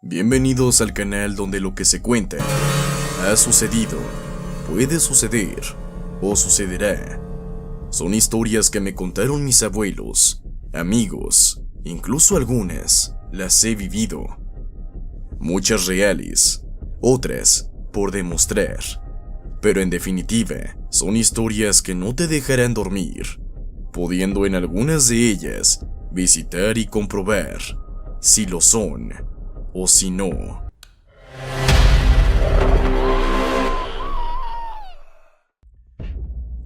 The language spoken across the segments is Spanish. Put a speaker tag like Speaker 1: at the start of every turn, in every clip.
Speaker 1: Bienvenidos al canal donde lo que se cuenta ha sucedido, puede suceder o sucederá. Son historias que me contaron mis abuelos, amigos, incluso algunas las he vivido. Muchas reales, otras por demostrar. Pero en definitiva, son historias que no te dejarán dormir, pudiendo en algunas de ellas visitar y comprobar si lo son o si no.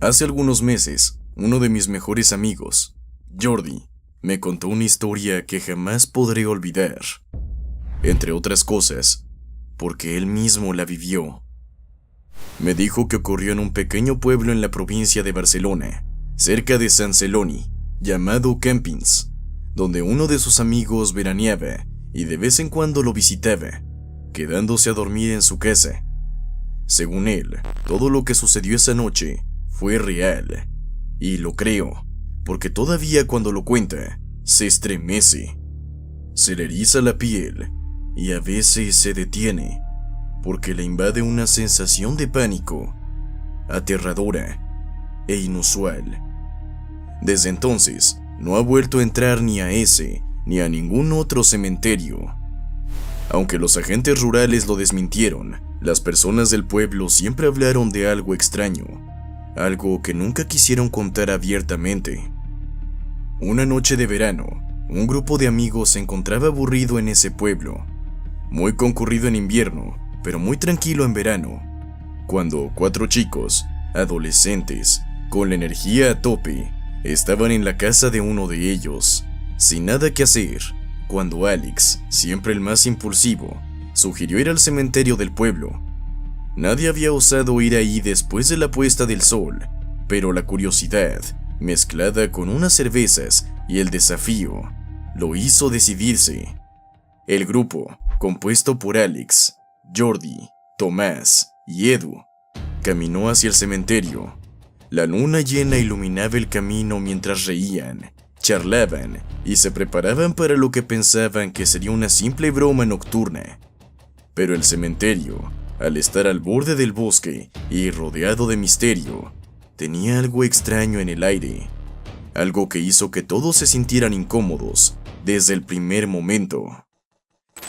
Speaker 1: Hace algunos meses, uno de mis mejores amigos, Jordi, me contó una historia que jamás podré olvidar. Entre otras cosas, porque él mismo la vivió. Me dijo que ocurrió en un pequeño pueblo en la provincia de Barcelona, cerca de San Celoni, llamado Campins, donde uno de sus amigos veraneaba y de vez en cuando lo visitaba, quedándose a dormir en su casa. Según él, todo lo que sucedió esa noche fue real, y lo creo, porque todavía cuando lo cuenta, se estremece, se le eriza la piel y a veces se detiene, porque le invade una sensación de pánico, aterradora e inusual. Desde entonces, no ha vuelto a entrar ni a ese ni a ningún otro cementerio. Aunque los agentes rurales lo desmintieron, las personas del pueblo siempre hablaron de algo extraño, algo que nunca quisieron contar abiertamente. Una noche de verano, un grupo de amigos se encontraba aburrido en ese pueblo, muy concurrido en invierno, pero muy tranquilo en verano, cuando 4 chicos, adolescentes, con la energía a tope, estaban en la casa de uno de ellos, sin nada que hacer, cuando Alex, siempre el más impulsivo, sugirió ir al cementerio del pueblo. Nadie había osado ir ahí después de la puesta del sol, pero la curiosidad, mezclada con unas cervezas y el desafío, lo hizo decidirse. El grupo, compuesto por Alex, Jordi, Tomás y Edu, caminó hacia el cementerio. La luna llena iluminaba el camino mientras reían, charlaban y se preparaban para lo que pensaban que sería una simple broma nocturna. Pero el cementerio, al estar al borde del bosque y rodeado de misterio, tenía algo extraño en el aire, algo que hizo que todos se sintieran incómodos desde el primer momento.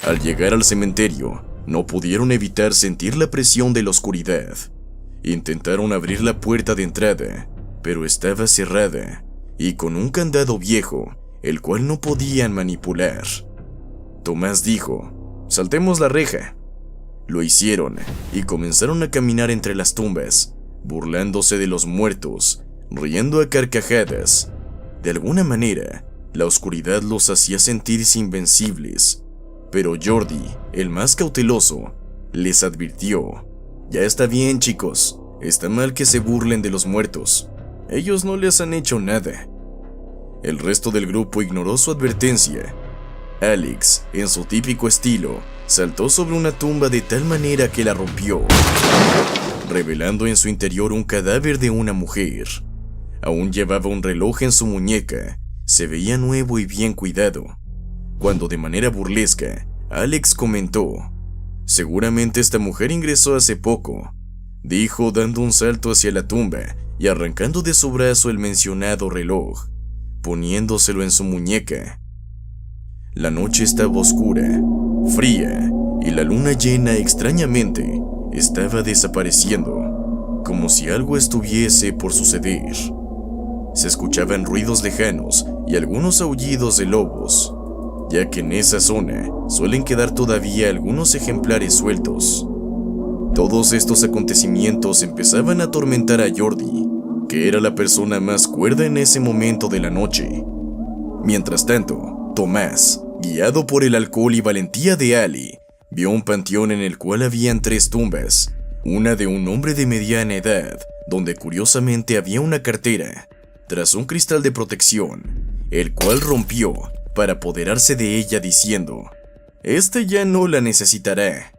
Speaker 1: Al llegar al cementerio, no pudieron evitar sentir la presión de la oscuridad. Intentaron abrir la puerta de entrada, pero estaba cerrada y con un candado viejo, el cual no podían manipular. Tomás dijo: «Saltemos la reja». Lo hicieron y comenzaron a caminar entre las tumbas, burlándose de los muertos, riendo a carcajadas. De alguna manera, la oscuridad los hacía sentirse invencibles, pero Jordi, el más cauteloso, les advirtió: «Ya está bien, chicos, está mal que se burlen de los muertos. Ellos no les han hecho nada». El resto del grupo ignoró su advertencia. Alex, en su típico estilo, saltó sobre una tumba de tal manera que la rompió, revelando en su interior un cadáver de una mujer. Aún llevaba un reloj en su muñeca, se veía nuevo y bien cuidado. Cuando de manera burlesca, Alex comentó: «Seguramente esta mujer ingresó hace poco», dijo dando un salto hacia la tumba y arrancando de su brazo el mencionado reloj, poniéndoselo en su muñeca. La noche estaba oscura, fría, y la luna llena extrañamente estaba desapareciendo, como si algo estuviese por suceder. Se escuchaban ruidos lejanos y algunos aullidos de lobos, ya que en esa zona suelen quedar todavía algunos ejemplares sueltos. Todos estos acontecimientos empezaban a atormentar a Jordi, que era la persona más cuerda en ese momento de la noche. Mientras tanto, Tomás, guiado por el alcohol y valentía de Ali, vio un panteón en el cual habían 3 tumbas, una de un hombre de mediana edad, donde curiosamente había una cartera, tras un cristal de protección, el cual rompió para apoderarse de ella diciendo: «Este ya no la necesitará».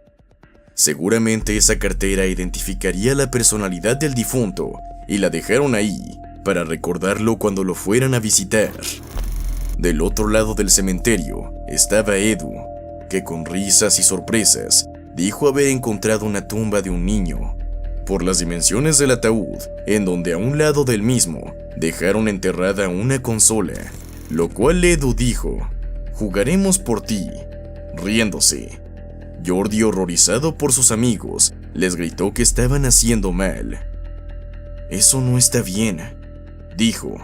Speaker 1: Seguramente esa cartera identificaría la personalidad del difunto y la dejaron ahí para recordarlo cuando lo fueran a visitar. Del otro lado del cementerio estaba Edu, que con risas y sorpresas dijo haber encontrado una tumba de un niño. Por las dimensiones del ataúd, en donde a un lado del mismo dejaron enterrada una consola, lo cual Edu dijo: "Jugaremos por ti", riéndose. Jordi, horrorizado por sus amigos, les gritó que estaban haciendo mal. "Eso no está bien", dijo.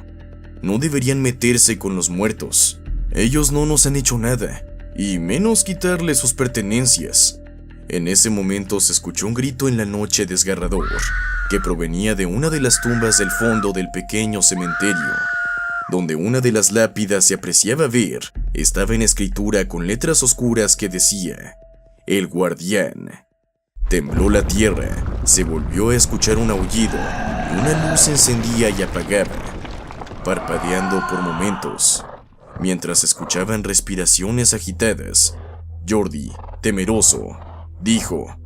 Speaker 1: "No deberían meterse con los muertos. Ellos no nos han hecho nada, y menos quitarle sus pertenencias". En ese momento se escuchó un grito en la noche desgarrador, que provenía de una de las tumbas del fondo del pequeño cementerio, donde una de las lápidas se apreciaba ver, estaba en escritura con letras oscuras que decía: "El Guardián". Tembló la tierra, se volvió a escuchar un aullido, y una luz se encendía y apagaba, parpadeando por momentos, mientras escuchaban respiraciones agitadas. Jordi, temeroso, dijo: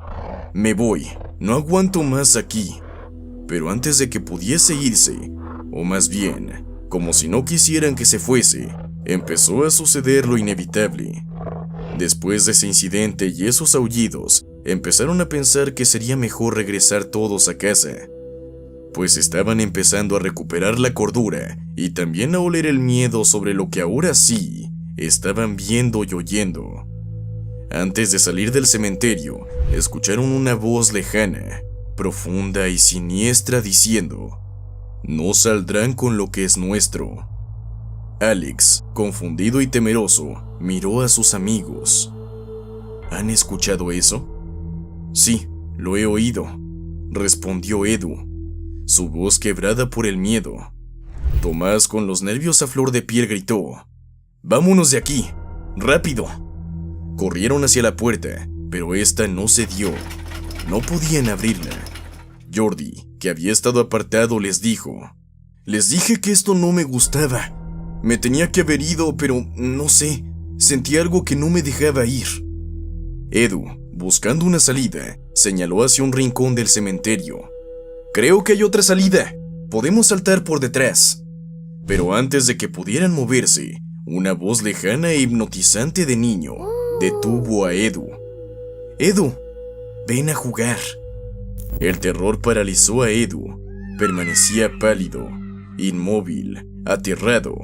Speaker 1: "Me voy, no aguanto más aquí". Pero antes de que pudiese irse, o más bien, como si no quisieran que se fuese, empezó a suceder lo inevitable. Después de ese incidente y esos aullidos, empezaron a pensar que sería mejor regresar todos a casa, pues estaban empezando a recuperar la cordura y también a oler el miedo sobre lo que ahora sí estaban viendo y oyendo. Antes de salir del cementerio, escucharon una voz lejana, profunda y siniestra diciendo: "No saldrán con lo que es nuestro". Alex, confundido y temeroso, miró a sus amigos. ¿Han escuchado eso? Sí, lo he oído, respondió Edu, su voz quebrada por el miedo. Tomás, con los nervios a flor de piel, gritó: "¡Vámonos de aquí! ¡Rápido!". Corrieron hacia la puerta, pero esta no se dio. No podían abrirla. Jordi, que había estado apartado, les dijo: "Les dije que esto no me gustaba. Me tenía que haber ido, pero no sé, sentí algo que no me dejaba ir". Edu, buscando una salida, señaló hacia un rincón del cementerio. "Creo que hay otra salida. Podemos saltar por detrás". Pero antes de que pudieran moverse, una voz lejana e hipnotizante de niño detuvo a Edu. "Edu, ven a jugar". El terror paralizó a Edu. Permanecía pálido, inmóvil, aterrado,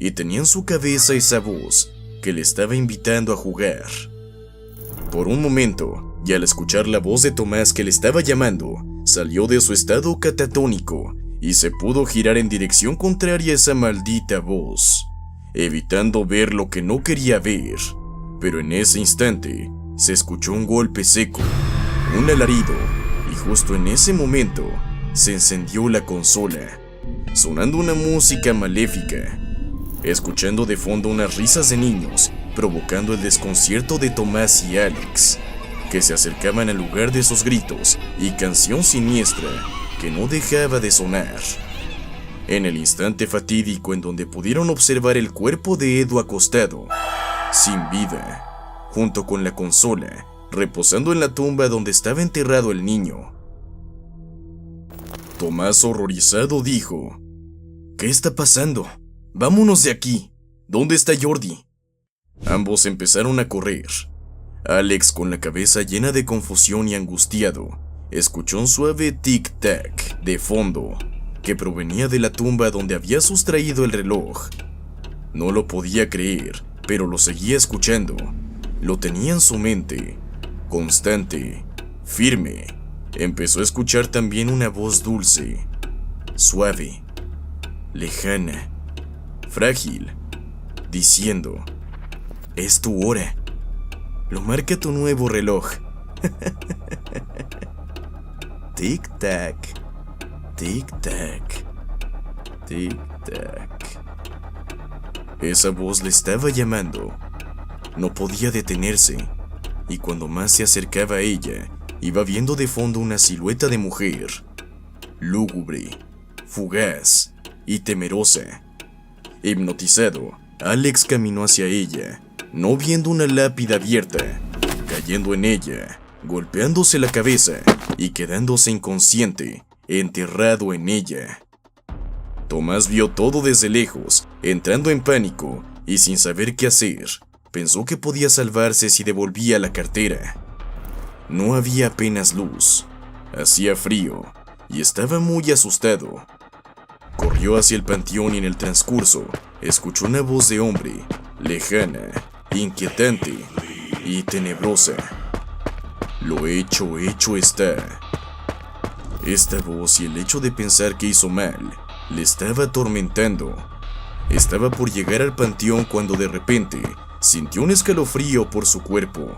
Speaker 1: y tenía en su cabeza esa voz que le estaba invitando a jugar. Por un momento, y al escuchar la voz de Tomás que le estaba llamando, salió de su estado catatónico y se pudo girar en dirección contraria a esa maldita voz, evitando ver lo que no quería ver. Pero en ese instante, se escuchó un golpe seco, un alarido, y justo en ese momento, se encendió la consola, sonando una música maléfica, escuchando de fondo unas risas de niños, provocando el desconcierto de Tomás y Alex, que se acercaban al lugar de esos gritos y canción siniestra que no dejaba de sonar. En el instante fatídico en donde pudieron observar el cuerpo de Edu acostado, sin vida, junto con la consola, reposando en la tumba donde estaba enterrado el niño. Tomás, horrorizado, dijo: ¿Qué está pasando? Vámonos de aquí. ¿Dónde está Jordi? Ambos empezaron a correr. Alex, con la cabeza llena de confusión y angustiado, escuchó un suave tic-tac de fondo que provenía de la tumba donde había sustraído el reloj. No lo podía creer, pero lo seguía escuchando. Lo tenía en su mente, constante, firme. Empezó a escuchar también una voz dulce, suave, lejana, frágil, diciendo: es tu hora. Lo marca tu nuevo reloj. Tic-tac, tic-tac, tic-tac. Esa voz le estaba llamando. No podía detenerse, y cuando más se acercaba a ella, iba viendo de fondo una silueta de mujer, lúgubre, fugaz y temerosa. Hipnotizado, Alex caminó hacia ella, no viendo una lápida abierta, cayendo en ella, golpeándose la cabeza y quedándose inconsciente, enterrado en ella. Tomás vio todo desde lejos, entrando en pánico y sin saber qué hacer. pensó que podía salvarse si devolvía la cartera. No había apenas luz, hacía frío y estaba muy asustado. Corrió hacia el panteón y en el transcurso escuchó una voz de hombre, lejana, inquietante y tenebrosa. Lo hecho está. Esta voz y el hecho de pensar que hizo mal le estaba atormentando. Estaba por llegar al panteón cuando de repente sintió un escalofrío por su cuerpo,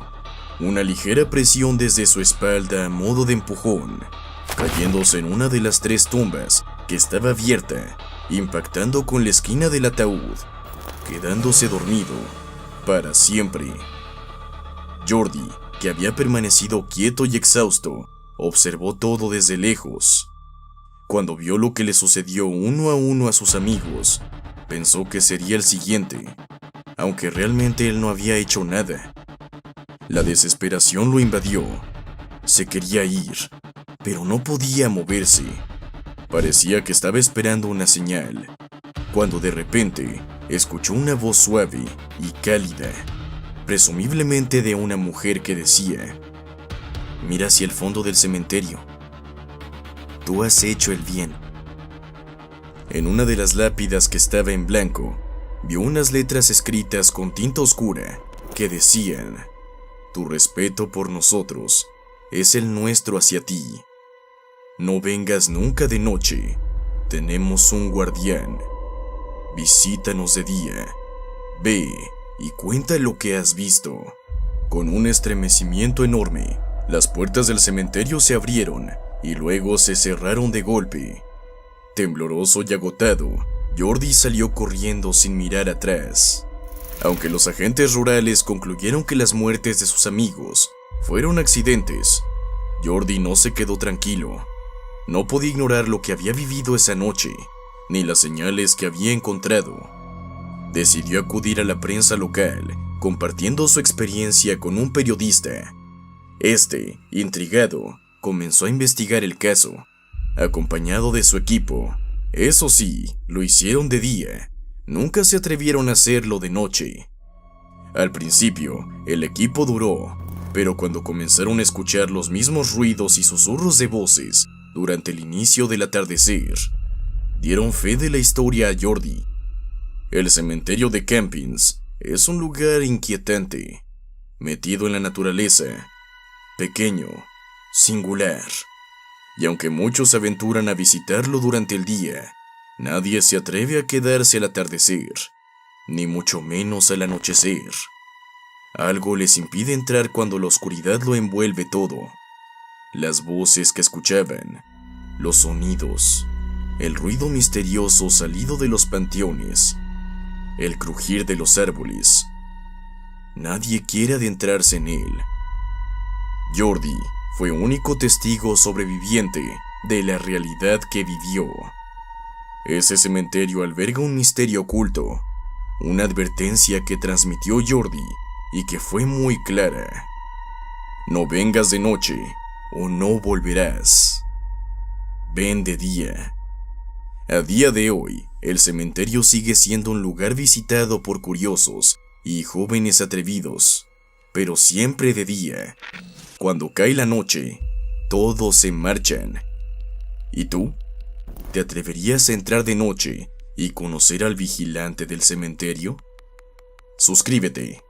Speaker 1: una ligera presión desde su espalda a modo de empujón, cayéndose en una de las 3 tumbas que estaba abierta, impactando con la esquina del ataúd, quedándose dormido para siempre. Jordi, que había permanecido quieto y exhausto, observó todo desde lejos. Cuando vio lo que le sucedió uno a uno a sus amigos, pensó que sería el siguiente, aunque realmente él no había hecho nada. La desesperación lo invadió. Se quería ir, pero no podía moverse. Parecía que estaba esperando una señal, cuando de repente escuchó una voz suave y cálida, presumiblemente de una mujer que decía: «Mira hacia el fondo del cementerio. Tú has hecho el bien». En una de las lápidas que estaba en blanco, vio unas letras escritas con tinta oscura que decían: «Tu respeto por nosotros es el nuestro hacia ti. No vengas nunca de noche, tenemos un guardián. Visítanos de día. Ve y cuenta lo que has visto». Con un estremecimiento enorme, las puertas del cementerio se abrieron y luego se cerraron de golpe. Tembloroso y agotado, Jordi salió corriendo sin mirar atrás. Aunque los agentes rurales concluyeron que las muertes de sus amigos fueron accidentes, Jordi no se quedó tranquilo. No podía ignorar lo que había vivido esa noche, ni las señales que había encontrado. Decidió acudir a la prensa local, compartiendo su experiencia con un periodista. Este, intrigado, comenzó a investigar el caso, acompañado de su equipo. Eso sí, lo hicieron de día. Nunca se atrevieron a hacerlo de noche. Al principio, el equipo duró, pero cuando comenzaron a escuchar los mismos ruidos y susurros de voces durante el inicio del atardecer, dieron fe de la historia a Jordi. El cementerio de Campins es un lugar inquietante, metido en la naturaleza, pequeño, singular, y aunque muchos se aventuran a visitarlo durante el día, nadie se atreve a quedarse al atardecer, ni mucho menos al anochecer. Algo les impide entrar cuando la oscuridad lo envuelve todo. Las voces que escuchaban, los sonidos, el ruido misterioso salido de los panteones, el crujir de los árboles. Nadie quiere adentrarse en él. Jordi fue único testigo sobreviviente de la realidad que vivió. Ese cementerio alberga un misterio oculto, una advertencia que transmitió Jordi y que fue muy clara: no vengas de noche o no volverás. Ven de día. A día de hoy, el cementerio sigue siendo un lugar visitado por curiosos y jóvenes atrevidos, pero siempre de día. Cuando cae la noche, todos se marchan. ¿Y tú? ¿Te atreverías a entrar de noche y conocer al vigilante del cementerio? Suscríbete.